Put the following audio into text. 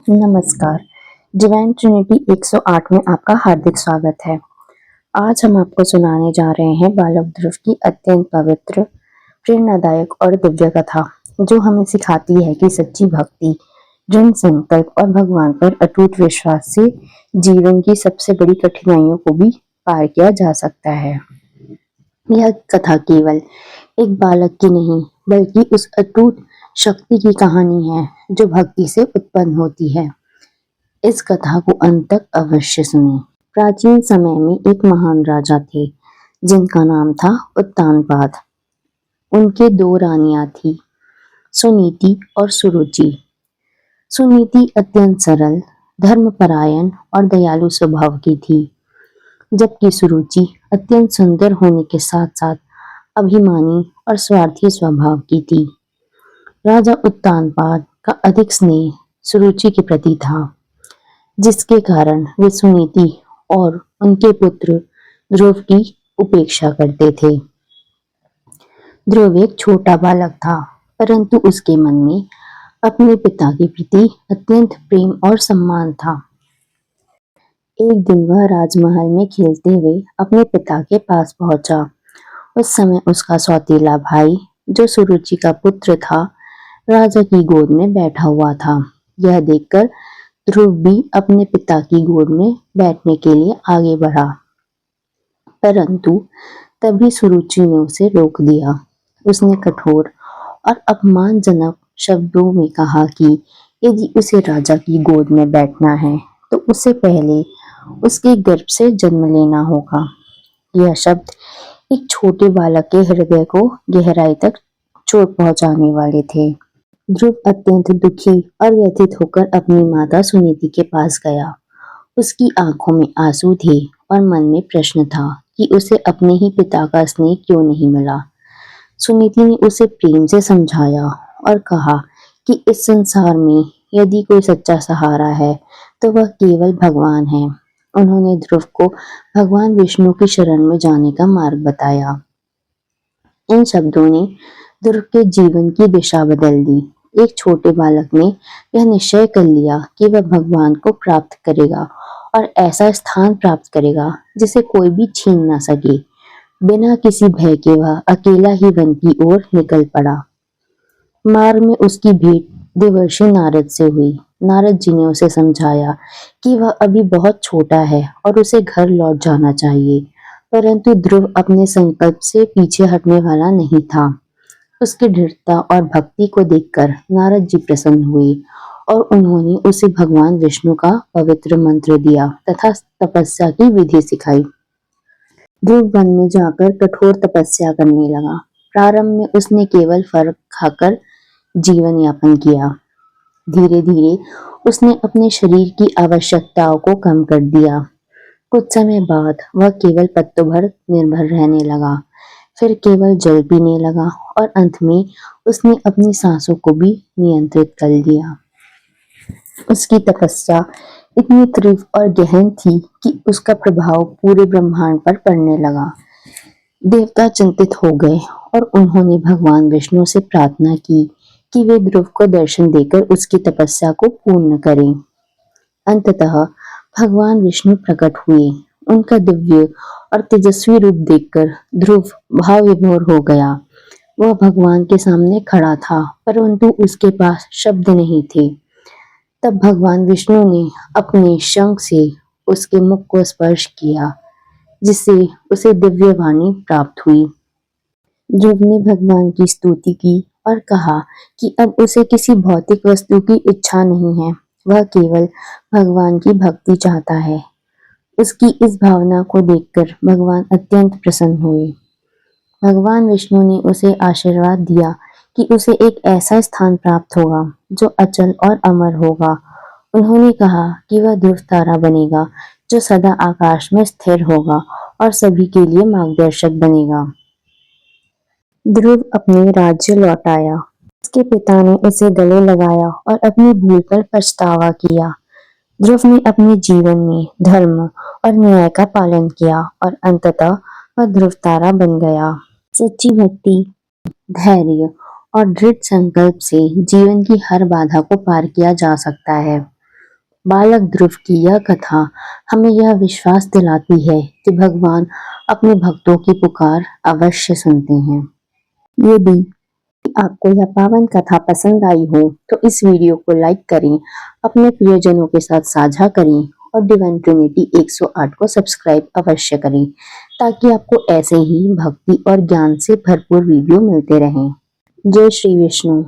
नमस्कार। Divine Trinity 108 में आपका हार्दिक स्वागत है। आज हम आपको सुनाने जा रहे हैं बालक ध्रुव की अत्यंत पवित्र, प्रेरणादायक और दिव्य कथा, जो हमें सिखाती है कि सच्ची भक्ति, दृढ़ संकल्प और भगवान पर अटूट विश्वास से जीवन की सबसे बड़ी कठिनाइयों को भी पार किया जा सकता है। यह कथा केवल एक बालक की नहीं, बल्कि उस अटूट शक्ति की कहानी है जो भक्ति से उत्पन्न होती है। इस कथा को अंत तक अवश्य सुनें। प्राचीन समय में एक महान राजा थे, जिनका नाम था उत्तानपाद। उनके दो रानियां थी, सुनीति और सुरुचि। सुनीति अत्यंत सरल, धर्मपरायण और दयालु स्वभाव की थी, जबकि सुरुचि अत्यंत सुंदर होने के साथ साथ अभिमानी और स्वार्थी स्वभाव की थी। राजा उत्तानपाद का अधिक स्नेह सुरुचि के प्रति था, जिसके कारण वे सुनीति और उनके पुत्र ध्रुव की उपेक्षा करते थे। ध्रुव एक छोटा बालक था, परंतु उसके मन में अपने पिता के प्रति अत्यंत प्रेम और सम्मान था। एक दिन वह राजमहल में खेलते हुए अपने पिता के पास पहुंचा। उस समय उसका सौतेला भाई, जो सुरुचि का पुत्र था, राजा की गोद में बैठा हुआ था। यह देखकर ध्रुव भी अपने पिता की गोद में बैठने के लिए आगे बढ़ा, परंतु तभी सुरुचि ने उसे रोक दिया। उसने कठोर और अपमानजनक शब्दों में कहा कि यदि उसे राजा की गोद में बैठना है, तो उसे पहले उसके गर्भ से जन्म लेना होगा। यह शब्द एक छोटे बालक के हृदय को गहराई तक चोट पहुंचाने वाले थे। ध्रुव अत्यंत दुखी और व्यथित होकर अपनी माता सुनीति के पास गया। उसकी आंखों में आंसू थे और मन में प्रश्न था कि उसे अपने ही पिता का स्नेह क्यों नहीं मिला। सुनीति ने उसे प्रेम से समझाया और कहा कि इस संसार में यदि कोई सच्चा सहारा है, तो वह केवल भगवान है। उन्होंने ध्रुव को भगवान विष्णु की शरण में जाने का मार्ग बताया। इन शब्दों ने ध्रुव के जीवन की दिशा बदल दी। एक छोटे बालक ने यह निश्चय कर लिया कि वह भगवान को प्राप्त करेगा और ऐसा स्थान प्राप्त करेगा जिसे कोई भी छीन ना सके। बिना किसी भय के वह अकेला ही वन की ओर निकल पड़ा। मार्ग में उसकी भेंट देवर्षि नारद से हुई। नारद जी ने उसे समझाया कि वह अभी बहुत छोटा है और उसे घर लौट जाना चाहिए, परंतु ध्रुव अपने संकल्प से पीछे हटने वाला नहीं था। उसकी दृढ़ता और भक्ति को देखकर नारद जी प्रसन्न हुए और उन्होंने उसे भगवान विष्णु का पवित्र मंत्र दिया तथा तपस्या की विधि सिखाई। ध्रुव वन में जाकर कठोर तपस्या करने लगा। प्रारंभ में उसने केवल फल खाकर जीवन यापन किया। धीरे धीरे उसने अपने शरीर की आवश्यकताओं को कम कर दिया। कुछ समय बाद वह केवल पत्तों भर निर्भर रहने लगा, फिर केवल जल पीने लगा और अंत में उसने अपनी सांसों को भी नियंत्रित कर लिया। उसकी तपस्या इतनी तीव्र और गहन थी कि उसका प्रभाव पूरे ब्रह्मांड पर पड़ने लगा। देवता चिंतित हो गए और उन्होंने भगवान विष्णु से प्रार्थना की कि वे ध्रुव को दर्शन देकर उसकी तपस्या को पूर्ण करें। अंततः भगवान विष्णु प्रकट हुए। उनका दिव्य और तेजस्वी रूप देखकर ध्रुव भाव विभोर हो गया। वह भगवान के सामने खड़ा था, परंतु उसके पास शब्द नहीं थे। तब भगवान विष्णु ने अपने शंख से उसके मुख को स्पर्श किया, जिससे उसे दिव्य वाणी प्राप्त हुई। ध्रुव ने भगवान की स्तुति की और कहा कि अब उसे किसी भौतिक वस्तु की इच्छा नहीं है, वह केवल भगवान की भक्ति चाहता है। उसकी इस भावना को देखकर भगवान अत्यंत प्रसन्न हुए। भगवान विष्णु ने उसे आशीर्वाद दिया कि उसे एक ऐसा स्थान प्राप्त होगा जो अचल और अमर होगा। उन्होंने कहा कि वह ध्रुव तारा बनेगा, जो सदा आकाश में स्थिर होगा और सभी के लिए मार्गदर्शक बनेगा। ध्रुव अपने राज्य लौट आया। उसके पिता ने उसे गले लगाया और अपनी भूल पर पछतावा किया। ध्रुव ने अपने जीवन में धर्म और न्याय का पालन किया और अंततः वह ध्रुव तारा बन गया। सच्ची भक्ति, धैर्य और दृढ़ संकल्प से जीवन की हर बाधा को पार किया जा सकता है। बालक ध्रुव की यह कथा हमें यह विश्वास दिलाती है कि भगवान अपने भक्तों की पुकार अवश्य सुनते हैं। यदि आपको यह पावन कथा पसंद आई हो तो इस वीडियो को लाइक करें, अपने प्रियजनों के साथ साझा करें और डिवाइन ट्रिनिटी 108 को सब्सक्राइब अवश्य करें ताकि आपको ऐसे ही भक्ति और ज्ञान से भरपूर वीडियो मिलते रहें। जय श्री विष्णु।